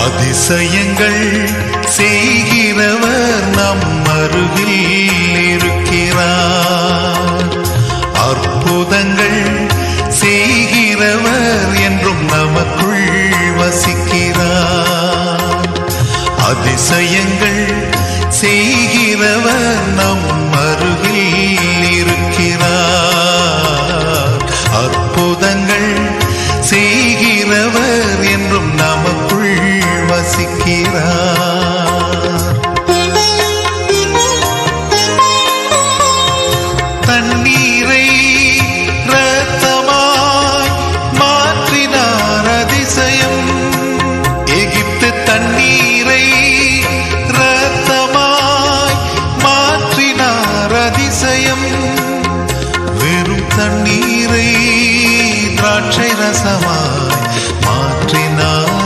அதிசயங்கள் செய்கிறவர் நம் அருகில் இருக்கிறார். அற்புதங்கள் செய்கிறவர் என்றும் நமக்குள் வசிக்கிறார். அதிசயங்கள்